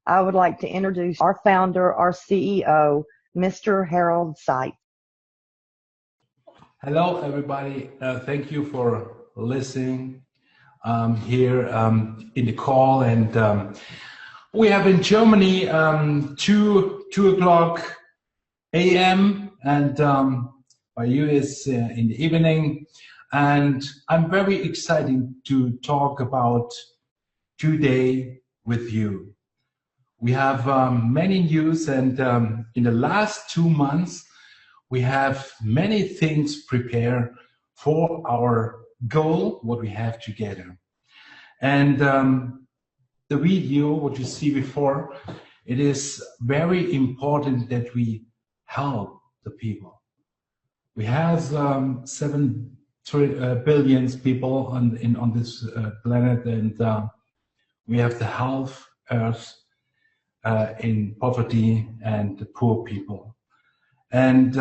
I would like to introduce our founder, our CEO, Mr. Harald Seiz. Hello, everybody. Thank you for listening here in the call. And we have in Germany 2 o'clock a.m. and by you is in the evening. And I'm very excited to talk about today with you. We have many news, and in the last 2 months, we have many things prepared for our goal, what we have together. And the video, what you see before, it is very important that we help the people. We have 7 billion people on this planet, and we have the half Earth in poverty and the poor people. And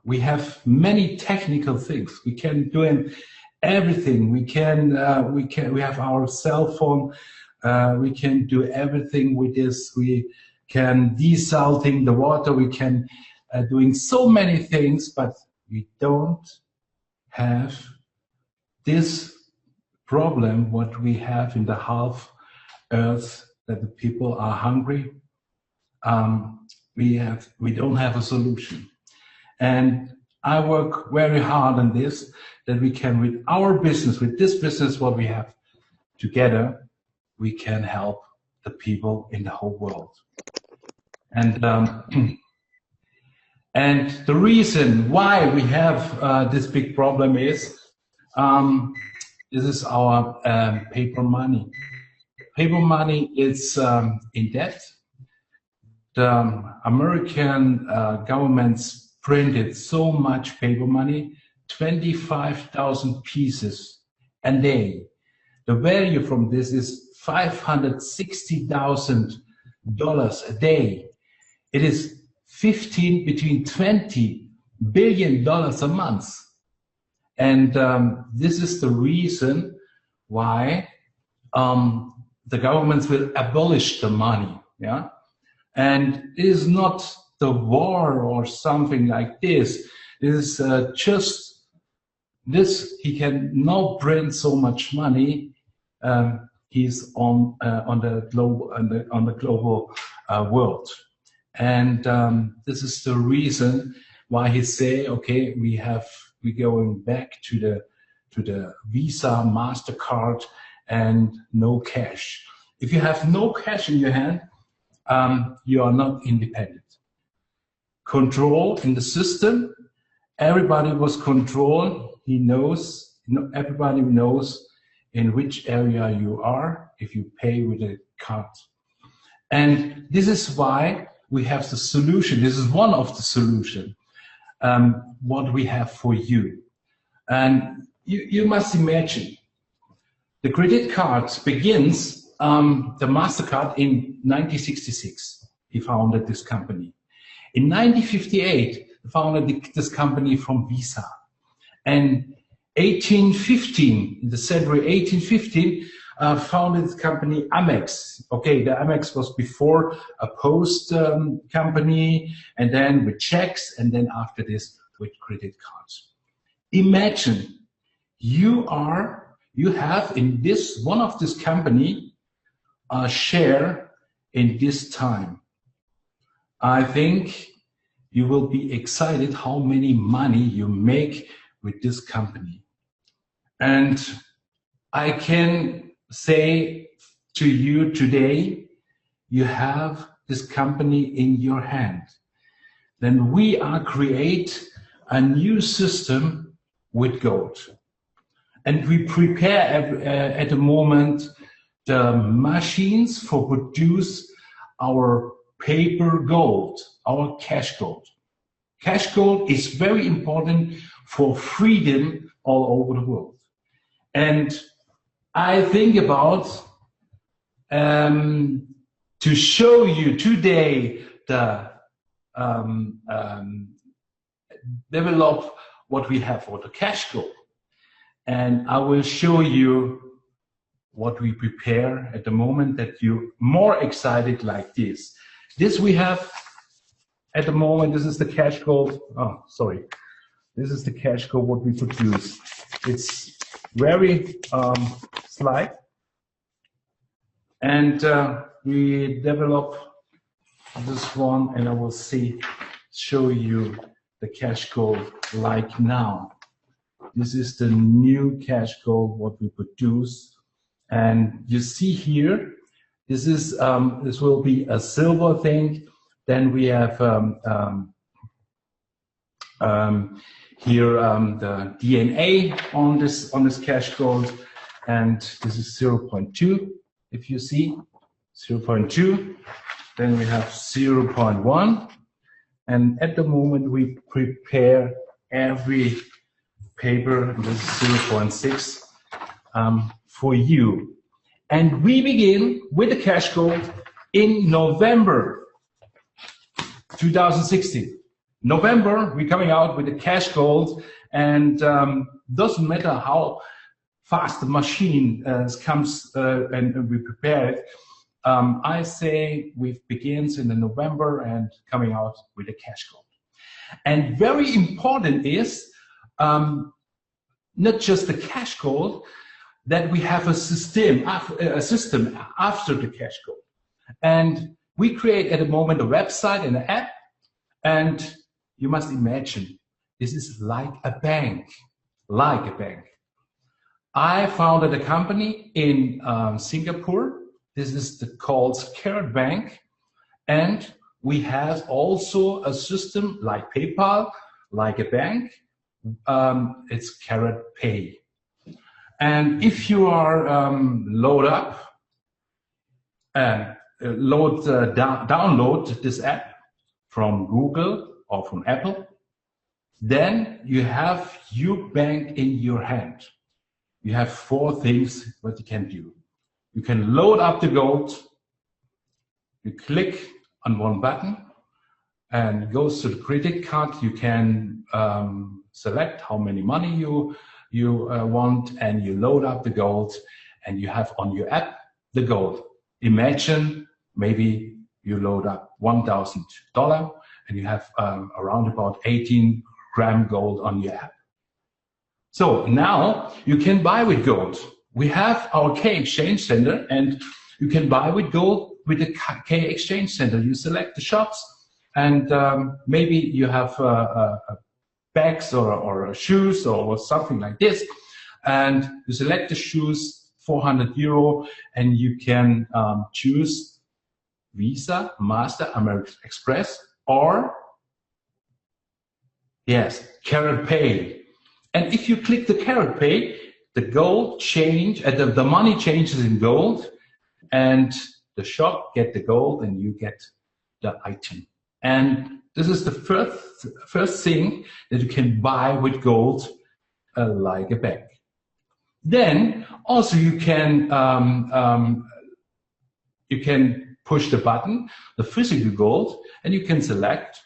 we have many technical things. We can do everything. We have our cell phone. We can do everything with this. We can desalting the water. We can doing so many things, but we don't have this problem what we have in the half Earth, that the people are hungry. We don't have a solution. And I work very hard on this, that we can, with our business, with this business what we have together, we can help the people in the whole world. And and the reason why we have this big problem is this is our paper money. Paper money is in debt. The American governments printed so much paper money, 25,000 pieces a day. The value from this is $560,000 a day. It is between $20 billion a month. And this is the reason why the governments will abolish the money. Yeah. And it is not the war or something like this. It is just this. He can not print so much money. He's on the global world, and this is the reason why he say, okay, we going back to the Visa, MasterCard, and no cash. If you have no cash in your hand, you are not independent. Control in the system, everybody was controlled. He knows, everybody knows in which area you are if you pay with a card. And this is why we have the solution. This is one of the solutions, what we have for you. And you must imagine, the credit card begins, the MasterCard in 1966, he founded this company. In 1958, he founded this company from Visa. And 1815, in the century 1815, founded the company Amex. Okay, the Amex was before a post company, and then with checks, and then after this with credit cards. Imagine you have in this one of this company a share in this time. I think you will be excited how many money you make with this company. And I can say to you today, you have this company in your hand. Then we are create a new system with gold. And we prepare at the moment the machines for produce our paper gold, our cash gold. Cash gold is very important for freedom all over the world. And I think about to show you today the develop what we have for the cash gold. And I will show you what we prepare at the moment that you're more excited like this. This we have at the moment. This is the cash gold. Oh, sorry. This is the cash gold what we produce. It's very slight, and we develop this one, and I will show you the cash gold like now. This is the new cash gold what we produce, and you see here, this is this will be a silver thing. Then we have here the DNA on this cash gold, and this is 0.2. If you see 0.2, then we have 0.1, and at the moment we prepare every paper. This is 0.6 for you, and we begin with the cash gold in November 2016. November, we're coming out with the cash gold, and doesn't matter how fast the machine comes and we prepare it. I say we begins in the November and coming out with the cash gold. And very important is not just the cash gold, that we have a system after the cash gold. And we create at the moment a website and an app, and you must imagine, this is like a bank, I founded a company in Singapore. This is called KaratBank, and we have also a system like PayPal, like a bank. It's Karat Pay. And if you are download this app from Google or from Apple, then you have your bank in your hand. You have 4 things what you can do. You can load up the gold. You click on one button and it goes to the credit card. You can select how many money you want, and you load up the gold, and you have on your app the gold. Imagine maybe you load up $1,000 and you have around about 18-gram gold on your app. So now you can buy with gold. We have our K Exchange Center, and you can buy with gold with the K Exchange Center. You select the shops, and maybe you have bags or shoes or something like this, and you select the shoes, 400 euro, and you can choose Visa, Master, American Express, or yes, Karat Pay. And if you click the Karat Pay, the gold change, the money changes in gold, and the shop get the gold, and you get the item. And this is the first thing that you can buy with gold, like a bank. Then also you can push the button, the physical gold, and you can select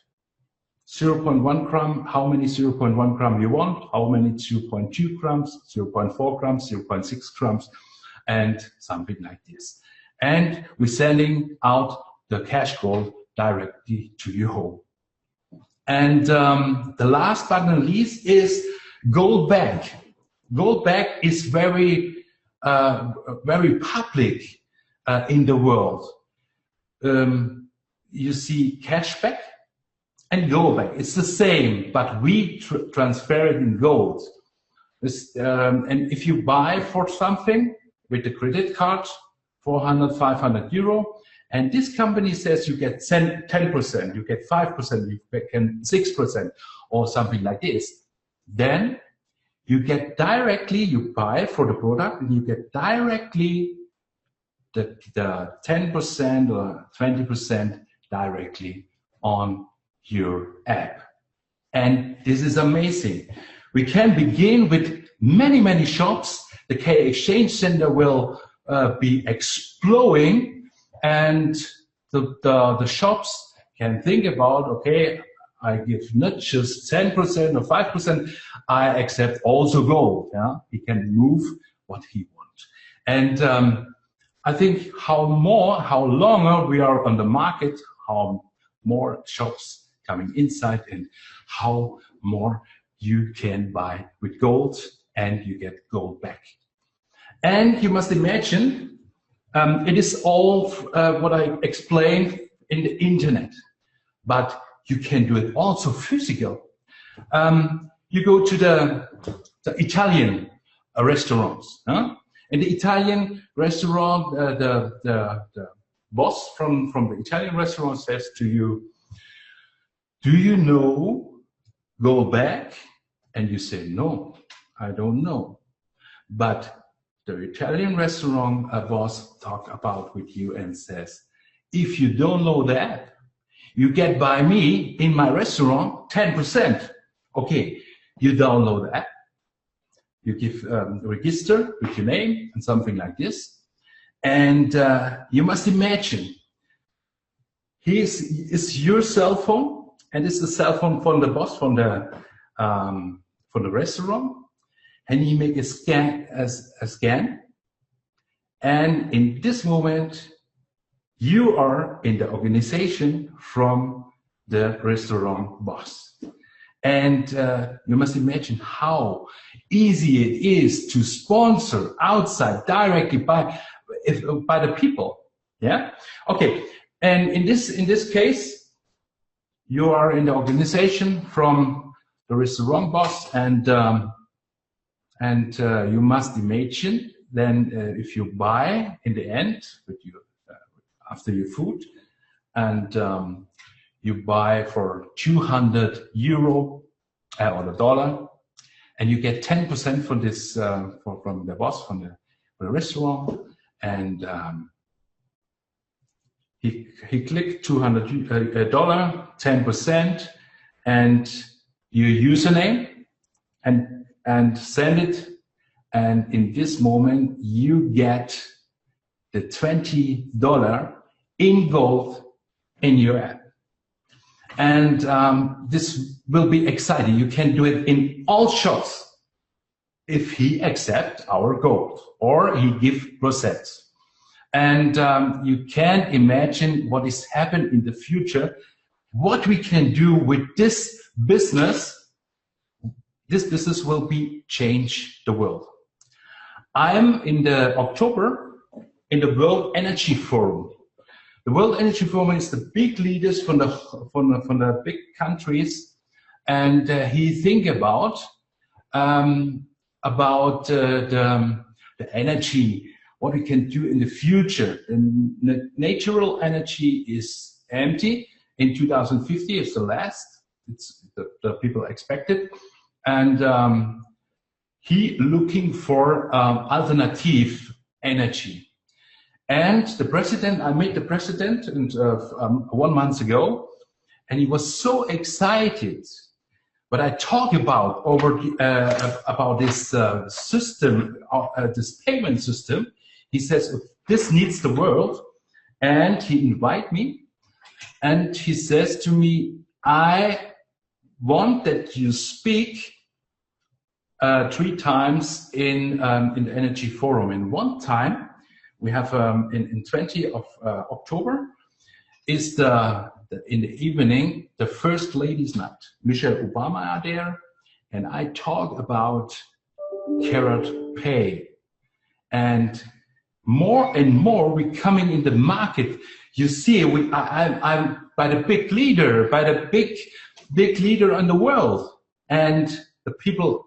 0.1 gram, how many 0.1 gram you want, how many 0.2 grams, 0.4 grams, 0.6 grams, and something like this. And we're sending out the cash gold directly to your home. And the last but not least is gold bag. Gold bag is very public in the world. You see cashback and gold bag. It's the same, but we transfer it in gold. And if you buy for something with the credit card, 400, 500 euro, and this company says you get 10%, you get 5%, you get 6%, or something like this, then you get directly, you buy for the product, and you get directly the 10% or 20% directly on your app. And this is amazing. We can begin with many, many shops. The K Exchange Center will be exploding, and the shops can think about, okay, I give not just 10% or 5%, I accept also gold. Yeah? He can move what he wants. And I think how longer we are on the market, how more shops coming inside, and how more you can buy with gold, and you get gold back. And you must imagine, it is all what I explained in the internet, but you can do it also physical. You go to the Italian restaurants. Huh? In the Italian restaurant, the boss from the Italian restaurant says to you, "Do you know go back?" And you say, "No, I don't know." But the Italian restaurant boss talks about with you and says, "If you don't know that, you get by me in my restaurant 10%. Okay, you download the app. You give register with your name and something like this. And you must imagine, it's your cell phone, and it's the cell phone from the boss from the restaurant. And he make a scan. And in this moment, you are in the organization from the restaurant boss. And you must imagine how easy it is to sponsor outside directly by the people. Yeah. Okay. And in this case, you are in the organization from the restaurant boss, and you must imagine then if you buy in the end with you after your food, and you buy for €200 or the dollar, and you get 10% from this from the boss from the restaurant, and he clicked $200, 10%, and your username, and send it, and in this moment you get the $20 in gold in your app. And this will be exciting. You can do it in all shops if he accepts our gold or he gives receipts. And you can imagine what is happening in the future, what we can do with this business. This business will change the world. I am in the October in the World Energy Forum. The World Energy Forum is the big leaders from the big countries, and he think about the energy, what we can do in the future. And the natural energy is empty. In 2050, it's the last. It's the people expected, and he looking for alternative energy. And the president, I met the president 1 month ago, and he was so excited. But I talk about this system, this payment system. He says, this needs the world, and he invite me, and he says to me, I want that you speak 3 times in the Energy Forum. And one time, we have in 20 of October, is in the evening, the First Ladies' Night. Michelle Obama are there, and I talk about Karat Pay. And more we're coming in the market. You see, I'm by the big leader, big leader in the world, and the people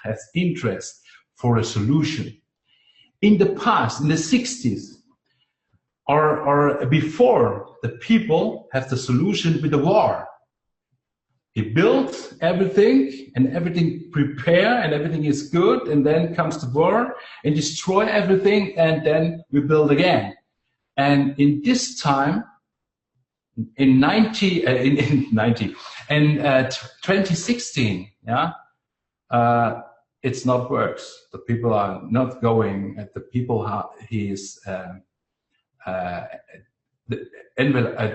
has interest for a solution. In the past, in the 60s, or before, the people have the solution with the war. He built everything, and everything prepare, and everything is good, and then comes the war and destroy everything, and then we build again. And in this time, in 2016, yeah, it's not works. The people are not going. The people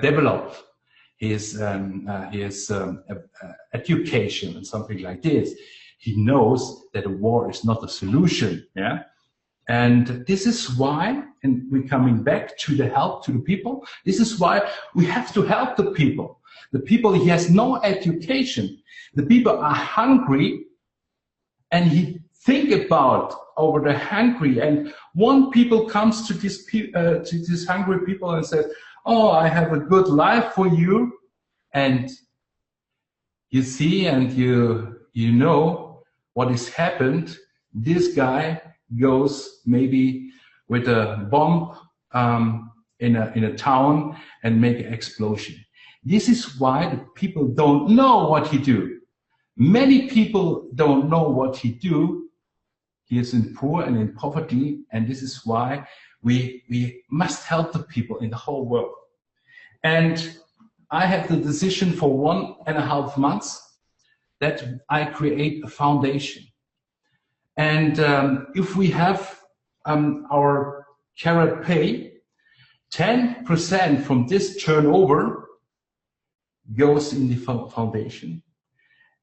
developed his education and something like this. He knows that a war is not a solution. Yeah, And this is why, and we're coming back to the help to the people, this is why we have to help the people. The people, he has no education. The people are hungry, and he think about over the hungry. And one people comes to these hungry people and says, "Oh, I have a good life for you." And you see, and you know what has happened. This guy goes maybe with a bomb in a town and make an explosion. This is why the people don't know what he do. Many people don't know what he do. He is in poor and in poverty, and this is why we must help the people in the whole world. And I have the decision for 1.5 months that I create a foundation. And if we have our Karat Pay, 10% from this turnover goes in the foundation.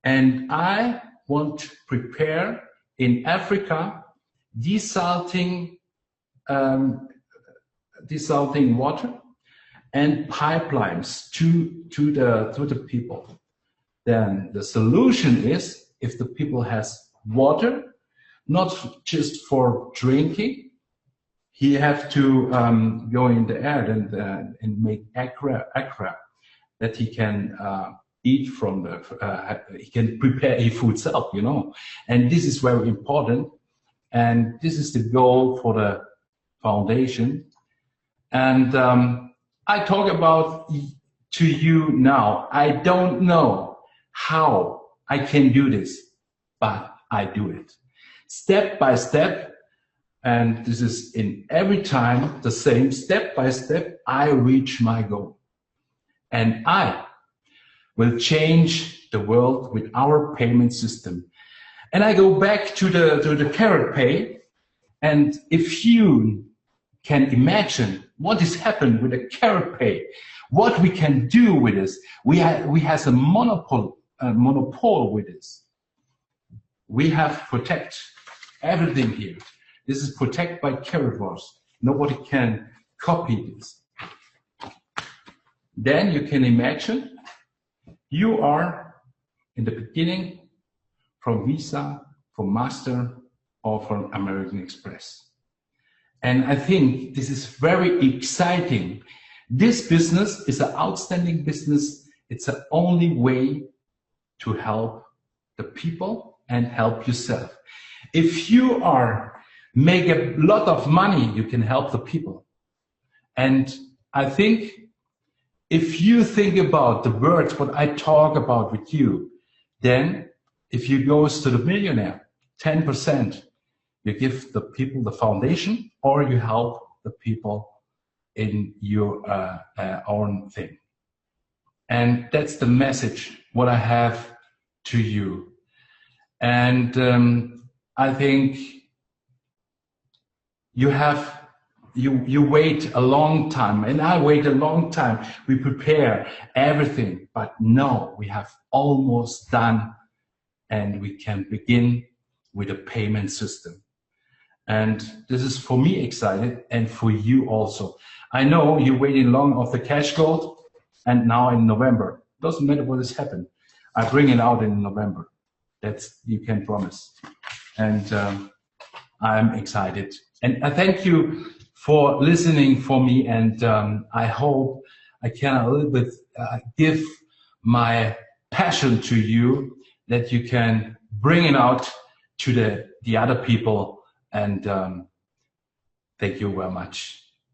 And I want to prepare in Africa desalting water and pipelines to the people. Then the solution is, if the people has water, not just for drinking, he have to go in the air and make accra that he can eat from he can prepare his food self, you know. And this is very important. And this is the goal for the foundation. And I talk about to you now. I don't know how I can do this, but I do it step by step. And this is in every time the same, step by step, I reach my goal. And I will change the world with our payment system. And I go back to the Karat Pay. And if you can imagine what is happening with the Karat Pay, what we can do with this, we have a monopoly with this. We have protect everything here. This is protected by Karatbars. Nobody can copy this. Then you can imagine you are in the beginning from Visa, from Master, or from American Express. And I think this is very exciting. This business is an outstanding business. It's the only way to help the people and help yourself. If you make a lot of money, you can help the people. And I think if you think about the words, what I talk about with you, then if you go to the millionaire, 10%, you give the people the foundation, or you help the people in your own thing. And that's the message, what I have to you. And I think you wait a long time, and I wait a long time. We prepare everything, but no, we have almost done, and we can begin with a payment system. And this is for me excited, and for you also. I know you're waiting long of the cash gold, and now in November, doesn't matter what has happened, I bring it out in November. That's, you can promise. And I'm excited. And I thank you for listening for me, and I hope I can a little bit give my passion to you, that you can bring it out to the other people. And thank you very much.